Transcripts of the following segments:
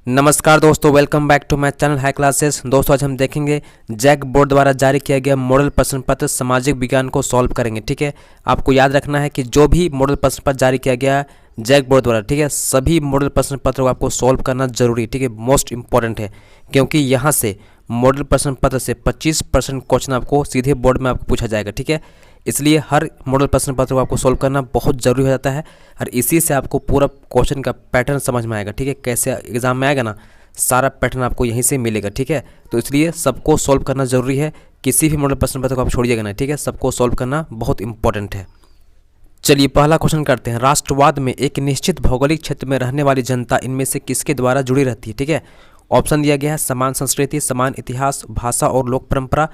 नमस्कार दोस्तों, welcome back to my channel high classes. दोस्तों आज हम देखेंगे जैक बोर्ड द्वारा जारी किया गया मॉडल प्रश्न पत्र सामाजिक विज्ञान को सॉल्व करेंगे। ठीक है, आपको याद रखना है कि जो भी मॉडल प्रश्न पत्र जारी किया गया है जैक बोर्ड द्वारा, ठीक है, सभी मॉडल प्रश्न पत्र को आपको सॉल्व करना जरूरी, ठीक है, मोस्ट इंपॉर्टेंट है, क्योंकि यहाँ से मॉडल प्रश्न पत्र से 25% क्वेश्चन आपको सीधे बोर्ड में आपको पूछा जाएगा। ठीक है, इसलिए हर मॉडल प्रश्न पत्र को आपको सॉल्व करना बहुत ज़रूरी हो जाता है और इसी से आपको पूरा क्वेश्चन का पैटर्न समझ में आएगा। ठीक है, कैसे एग्जाम में आएगा ना, सारा पैटर्न आपको यहीं से मिलेगा। ठीक है, तो इसलिए सबको सॉल्व करना ज़रूरी है, किसी भी मॉडल प्रश्न पत्र को आप छोड़िएगा ना। ठीक है, सबको सॉल्व करना बहुत इंपॉर्टेंट है। चलिए पहला क्वेश्चन करते हैं। राष्ट्रवाद में एक निश्चित भौगोलिक क्षेत्र में रहने वाली जनता इनमें से किसके द्वारा जुड़ी रहती है? ठीक है, ऑप्शन दिया गया है समान संस्कृति, समान इतिहास, भाषा और लोक परंपरा,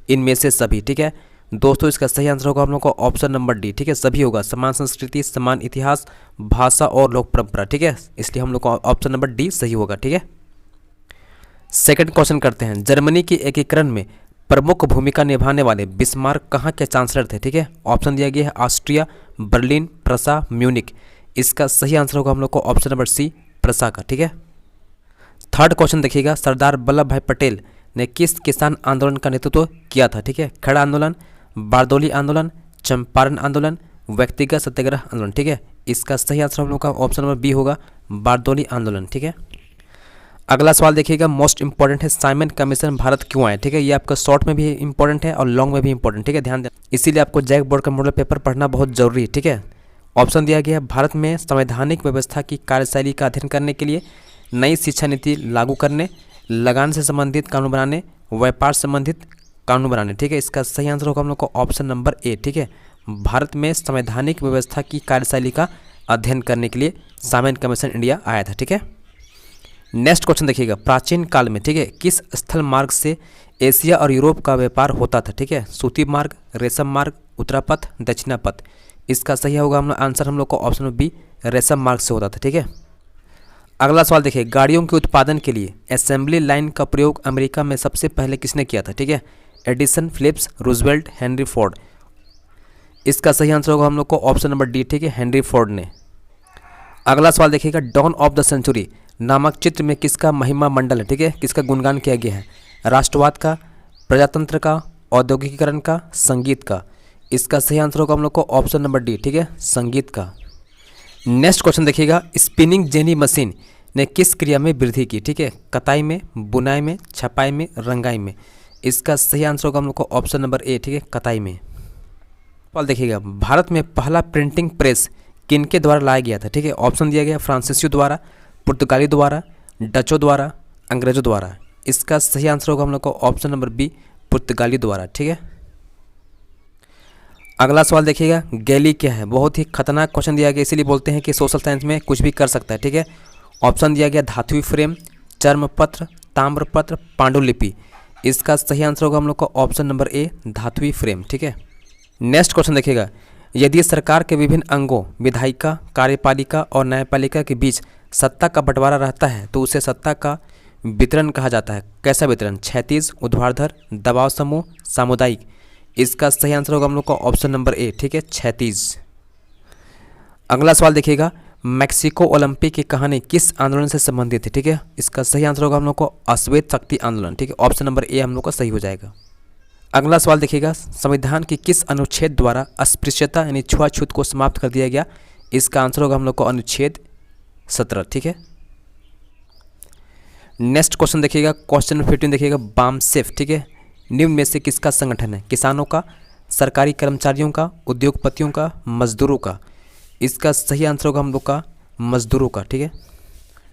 इनमें से सभी। ठीक है दोस्तों, इसका सही आंसर होगा हम लोग को ऑप्शन नंबर डी। ठीक है, सभी होगा, समान संस्कृति, समान इतिहास, भाषा और लोक परंपरा। ठीक है, इसलिए हम लोग को ऑप्शन नंबर डी सही होगा। ठीक है, सेकंड क्वेश्चन करते हैं। जर्मनी के एकीकरण में प्रमुख भूमिका निभाने वाले बिस्मार्क कहाँ के चांसलर थे? ठीक है, ऑप्शन दिया गया है ऑस्ट्रिया, बर्लिन, प्रसा, म्यूनिक। इसका सही आंसर होगा हम लोग को ऑप्शन नंबर सी, प्रसा का। ठीक है, थर्ड क्वेश्चन देखिएगा। सरदार वल्लभ भाई पटेल ने किस किसान आंदोलन का नेतृत्व किया था? ठीक है, खड़ा आंदोलन, बारदोली आंदोलन, चंपारण आंदोलन, व्यक्तिगत सत्याग्रह आंदोलन। ठीक है, इसका सही आंसर हम लोग का ऑप्शन नंबर बी होगा, बारदोली आंदोलन। ठीक है, अगला सवाल देखिएगा, मोस्ट इंपॉर्टेंट है। साइमन कमीशन भारत क्यों आए? ठीक है, ये आपका शॉर्ट में भी इंपॉर्टेंट है और लॉन्ग में भी इंपॉर्टेंट। ठीक है, ध्यान दें, इसीलिए आपको जैक बोर्ड का मॉडल पेपर पढ़ना बहुत जरूरी है। ठीक है, ऑप्शन दिया गया है भारत में संवैधानिक व्यवस्था की कार्यशैली का अध्ययन करने के लिए, नई शिक्षा नीति लागू करने, लगान से संबंधित कानून बनाने, व्यापार संबंधित कानून बनाने। ठीक है, इसका सही आंसर होगा हम लोग को ऑप्शन नंबर ए। ठीक है, भारत में संवैधानिक व्यवस्था की कार्यशैली का अध्ययन करने के लिए साइमन कमीशन इंडिया आया था। ठीक है, नेक्स्ट क्वेश्चन देखिएगा। प्राचीन काल में, ठीक है, किस स्थल मार्ग से एशिया और यूरोप का व्यापार होता था? ठीक है, सूती मार्ग, रेशम मार्ग, उत्तरापथ, दक्षिणापथ। इसका सही होगा आंसर हम लोग को ऑप्शन बी, रेशम मार्ग से होता था। ठीक है, अगला सवाल देखिए। गाड़ियों के उत्पादन के लिए असेंबली लाइन का प्रयोग अमेरिका में सबसे पहले किसने किया था? ठीक है, Edison, Philips, Roosevelt, Henry Ford. इसका सही आंसर होगा हम लोग को ऑप्शन नंबर डी। ठीक है, हेनरी फोर्ड ने। अगला सवाल देखिएगा। डॉन ऑफ द सेंचुरी नामक चित्र में किसका महिमा मंडल है? ठीक है, किसका गुणगान किया गया है? राष्ट्रवाद का, प्रजातंत्र का, औद्योगिकीकरण का, संगीत का। इसका सही आंसर होगा हम लोग को ऑप्शन नंबर डी। ठीक है, संगीत का। नेक्स्ट क्वेश्चन देखिएगा। स्पिनिंग जेनी मशीन ने किस क्रिया में वृद्धि की? ठीक है, कताई में, बुनाई में, छपाई में, रंगाई में। इसका सही आंसर होगा हम लोग को ऑप्शन नंबर ए। ठीक है, कताई में। सवाल देखिएगा। भारत में पहला प्रिंटिंग प्रेस किनके द्वारा लाया गया था? ठीक है, ऑप्शन दिया गया फ्रांसीसियों द्वारा, पुर्तगाली द्वारा, डचों द्वारा, अंग्रेजों द्वारा। इसका सही आंसर होगा हम लोग को ऑप्शन नंबर बी, पुर्तगाली द्वारा। ठीक है, अगला सवाल देखिएगा। गैली क्या है? बहुत ही खतरनाक क्वेश्चन दिया गया, इसीलिए बोलते हैं कि सोशल साइंस में कुछ भी कर सकता है। ठीक है, ऑप्शन दिया गया धातुई फ्रेम, चर्मपत्र, ताम्रपत्र, पांडुलिपि। इसका सही आंसर होगा हम लोग को ऑप्शन नंबर ए, धातुई फ्रेम। ठीक है, नेक्स्ट क्वेश्चन देखिएगा। यदि सरकार के विभिन्न अंगों विधायिका, कार्यपालिका और न्यायपालिका के बीच सत्ता का बंटवारा रहता है तो उसे सत्ता का वितरण कहा जाता है। कैसा वितरण? क्षैतिज, ऊर्ध्वाधर, दबाव समूह, सामुदायिक। इसका सही आंसर होगा हम लोग का ऑप्शन नंबर ए। ठीक है, क्षैतिज। अगला सवाल देखिएगा। मैक्सिको ओलंपिक की कहानी किस आंदोलन से संबंधित है? ठीक है, इसका सही आंसर होगा हम लोग को अश्वेत शक्ति आंदोलन। ठीक है, ऑप्शन नंबर ए हम लोग का सही हो जाएगा। अगला सवाल देखिएगा। संविधान की किस अनुच्छेद द्वारा अस्पृश्यता यानी छुआछूत को समाप्त कर दिया गया? इसका आंसर होगा हम लोग को अनुच्छेद 17। ठीक है, नेक्स्ट क्वेश्चन देखिएगा। क्वेश्चन नंबर 15 देखिएगा। बामसेफ, ठीक है, निम्न में से किसका संगठन है? किसानों का, सरकारी कर्मचारियों का, उद्योगपतियों का, मजदूरों का। इसका सही आंसर होगा हम लोग का मजदूरों का। ठीक है,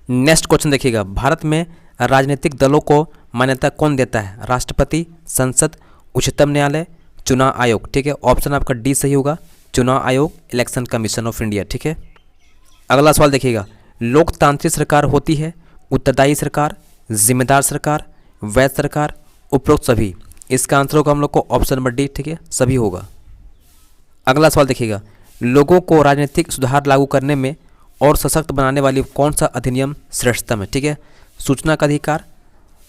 नेक्स्ट क्वेश्चन देखिएगा। भारत में राजनीतिक दलों को मान्यता कौन देता है? राष्ट्रपति, संसद, उच्चतम न्यायालय, चुनाव आयोग। ठीक है, ऑप्शन आपका डी सही होगा, चुनाव आयोग, इलेक्शन कमीशन ऑफ इंडिया। ठीक है, अगला सवाल देखिएगा। लोकतांत्रिक सरकार होती है उत्तरदायी सरकार, जिम्मेदार सरकार, वैध सरकार, उपरोक्त सभी। इसका आंसर होगा हम लोग को ऑप्शन नंबर डी। ठीक है, सभी होगा। अगला सवाल देखिएगा। लोगों को राजनीतिक सुधार लागू करने में और सशक्त बनाने वाली कौन सा अधिनियम श्रेष्ठतम है? ठीक है, सूचना का अधिकार,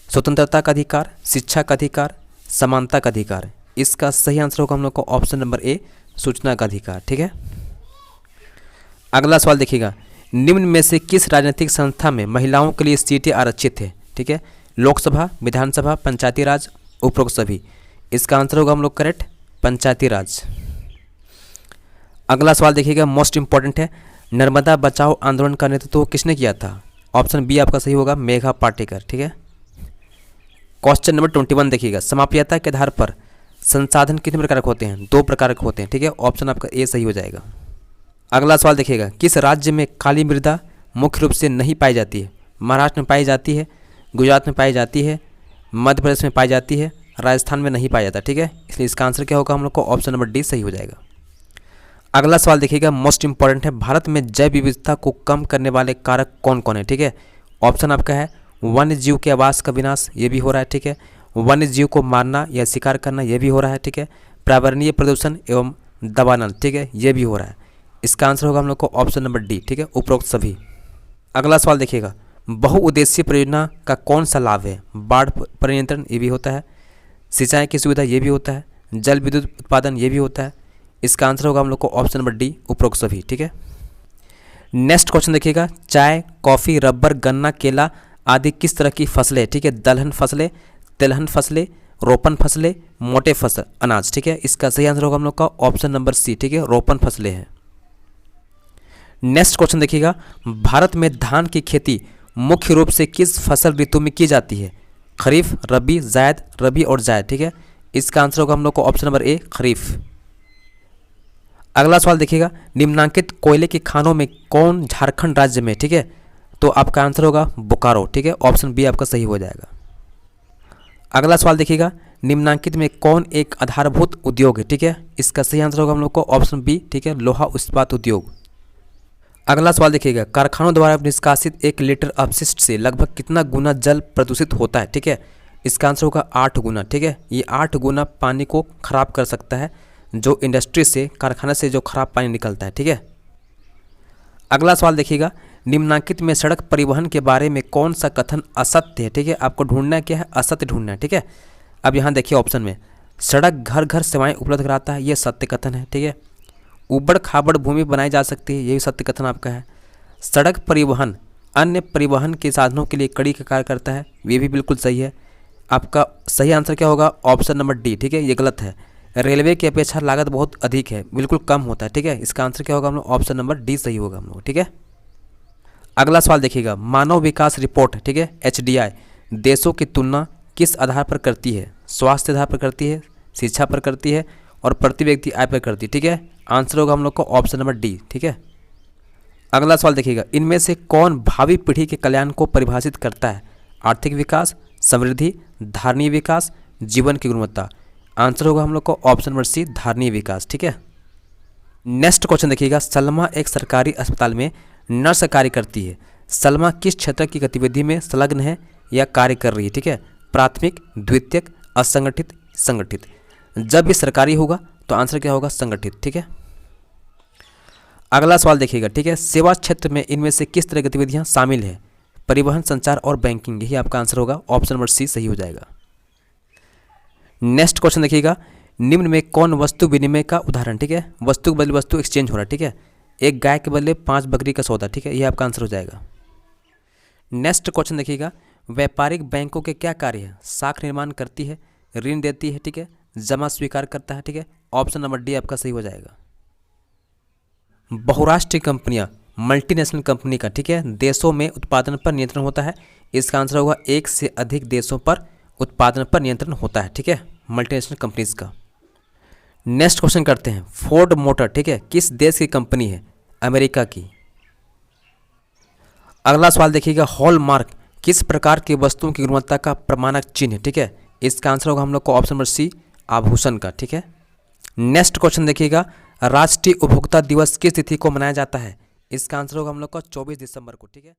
स्वतंत्रता का अधिकार, शिक्षा का अधिकार, समानता का अधिकार। इसका सही आंसर होगा हम लोग को ऑप्शन नंबर ए, सूचना का अधिकार। ठीक है, अगला सवाल देखिएगा। निम्न में से किस राजनीतिक संस्था में महिलाओं के लिए सीटें आरक्षित है? ठीक है, लोकसभा, विधानसभा, पंचायती राज, उपरोक्त सभी। इसका आंसर होगा हम लोग करेक्ट पंचायती राज। अगला सवाल देखिएगा, मोस्ट इंपॉर्टेंट है। नर्मदा बचाओ आंदोलन का नेतृत्व किसने किया था? ऑप्शन बी आपका सही होगा, मेघा पाटेकर। ठीक है, क्वेश्चन नंबर 21 देखिएगा, समाप्यता के आधार पर संसाधन कितने प्रकार के होते हैं? 2 प्रकार के होते हैं। ठीक है, ऑप्शन आपका ए सही हो जाएगा। अगला सवाल देखिएगा, किस राज्य में काली मृदा मुख्य रूप से नहीं पाई जाती है? महाराष्ट्र में पाई जाती है, गुजरात में पाई जाती है, मध्य प्रदेश में पाई जाती है, राजस्थान में नहीं पाया जाता। ठीक है, इसलिए इसका आंसर क्या होगा हम लोग को? ऑप्शन नंबर डी सही हो जाएगा। अगला सवाल देखिएगा, मोस्ट इंपॉर्टेंट है। भारत में जैव विविधता को कम करने वाले कारक कौन कौन है? ठीक है, ऑप्शन आपका है वन्य जीव के आवास का विनाश, ये भी हो रहा है। ठीक है, वन्य जीव को मारना या शिकार करना, ये भी हो रहा है। ठीक है, पर्यावरणीय प्रदूषण एवं दबानल, ठीक है, ये भी हो रहा है। इसका आंसर होगा हम लोग को ऑप्शन नंबर डी। ठीक है, उपरोक्त सभी। अगला सवाल देखिएगा, बहुउद्देशीय परियोजना का कौन सा लाभ है? बाढ़ पर नियंत्रण, ये भी होता है। सिंचाई की सुविधा, ये भी होता है। जल विद्युत उत्पादन, ये भी होता है। इसका आंसर होगा हम लोग को ऑप्शन नंबर डी, उपरोक्त सभी। ठीक है, नेक्स्ट क्वेश्चन देखिएगा, चाय, कॉफ़ी, रबर, गन्ना, केला आदि किस तरह की फसलें? ठीक है, दलहन फसलें, तिलहन फसलें, रोपण फसलें, मोटे फसल अनाज। ठीक है, इसका सही आंसर होगा हम लोग का ऑप्शन नंबर सी। ठीक है, रोपण फसलें हैं। नेक्स्ट क्वेश्चन देखिएगा, भारत में धान की खेती मुख्य रूप से किस फसल ऋतु में की जाती है? खरीफ, रबी, जायद, रबी और जायद। ठीक है, इसका आंसर होगा हम लोग को ऑप्शन नंबर ए, खरीफ। अगला सवाल देखिएगा, निम्नांकित कोयले की खानों में कौन झारखंड राज्य में? ठीक है, तो आपका आंसर होगा बोकारो। ठीक है, ऑप्शन बी आपका सही हो जाएगा। अगला सवाल देखिएगा, निम्नांकित में कौन एक आधारभूत उद्योग है? ठीक है, इसका सही आंसर होगा हम लोग को ऑप्शन बी। ठीक है, लोहा इस्पात उद्योग। अगला सवाल देखिएगा, कारखानों द्वारा निष्कासित 1 लीटर अपशिष्ट से लगभग कितना गुना जल प्रदूषित होता है? ठीक है, इसका आंसर होगा 8 गुना। ठीक है, ये 8 गुना पानी को खराब कर सकता है, जो इंडस्ट्री से, कारखाना से जो खराब पानी निकलता है। ठीक है, अगला सवाल देखिएगा, निम्नांकित में सड़क परिवहन के बारे में कौन सा कथन असत्य है? ठीक है, आपको ढूंढना क्या है? असत्य ढूंढना है। ठीक है, अब यहाँ देखिए ऑप्शन में, सड़क घर घर सेवाएं उपलब्ध कराता है, ये सत्य कथन है। ठीक है, उबड़ खाबड़ भूमि बनाई जा सकती है, ये भी सत्य कथन आपका है। सड़क परिवहन अन्य परिवहन के साधनों के लिए कड़ी का कार्य करता है, ये भी बिल्कुल सही है। आपका सही आंसर क्या होगा? Option number D. ठीक है, ये गलत है। रेलवे की अपेक्षा लागत बहुत अधिक है, बिल्कुल कम होता है। ठीक है, इसका आंसर क्या होगा हम लोग? ऑप्शन नंबर डी सही होगा हम लोग। ठीक है, अगला सवाल देखिएगा, मानव विकास रिपोर्ट, ठीक है, HDI देशों की तुलना किस आधार पर करती है? स्वास्थ्य आधार पर करती है, शिक्षा पर करती है और प्रति व्यक्ति आय पर करती है। ठीक है, आंसर होगा हम लोग को ऑप्शन नंबर डी। ठीक है, अगला सवाल देखिएगा, इनमें से कौन भावी पीढ़ी के कल्याण को परिभाषित करता है? आर्थिक विकास, समृद्धि, धारणीय विकास, जीवन की गुणवत्ता। आंसर होगा हम लोग को ऑप्शन नंबर सी, धारणीय विकास। ठीक है, नेक्स्ट क्वेश्चन देखिएगा, सलमा एक सरकारी अस्पताल में नर्स कार्य करती है। सलमा किस क्षेत्र की गतिविधि में संलग्न है या कार्य कर रही है? ठीक है, प्राथमिक, द्वितीयक, असंगठित, संगठित। जब भी सरकारी होगा तो आंसर क्या होगा? संगठित। ठीक है, अगला सवाल देखिएगा, ठीक है, सेवा क्षेत्र में इनमें से किस तरह गतिविधियां शामिल है? परिवहन, संचार और बैंकिंग, यही आपका आंसर होगा, ऑप्शन नंबर सी सही हो जाएगा। नेक्स्ट क्वेश्चन देखिएगा, निम्न में कौन वस्तु विनिमय का उदाहरण? ठीक है, वस्तु के बदले वस्तु एक्सचेंज हो रहा है। ठीक है, एक गाय के बदले 5 बकरी का सौदा। ठीक है, यह आपका आंसर हो जाएगा। नेक्स्ट क्वेश्चन देखिएगा, व्यापारिक बैंकों के क्या कार्य है? साख निर्माण करती है, ऋण देती है, ठीक है, जमा स्वीकार करता है। ठीक है, ऑप्शन नंबर डी आपका सही हो जाएगा। बहुराष्ट्रीय कंपनियां, मल्टीनेशनल कंपनी का, ठीक है, देशों में उत्पादन पर नियंत्रण होता है। इसका आंसर होगा 1 से अधिक देशों पर उत्पादन पर नियंत्रण होता है। ठीक है, मल्टीनेशनल कंपनीज का। नेक्स्ट क्वेश्चन करते हैं, फोर्ड मोटर, ठीक है, किस देश की कंपनी है? अमेरिका की। अगला सवाल देखिएगा, हॉलमार्क किस प्रकार की वस्तुओं की गुणवत्ता का प्रमाणक चिन्ह है? ठीक है, इसका आंसर होगा हम लोग को ऑप्शन नंबर सी, आभूषण का। ठीक है, नेक्स्ट क्वेश्चन देखिएगा, राष्ट्रीय उपभोक्ता दिवस किस तिथि को मनाया जाता है? इसका आंसर होगा हम लोग का 24 दिसंबर को। ठीक है।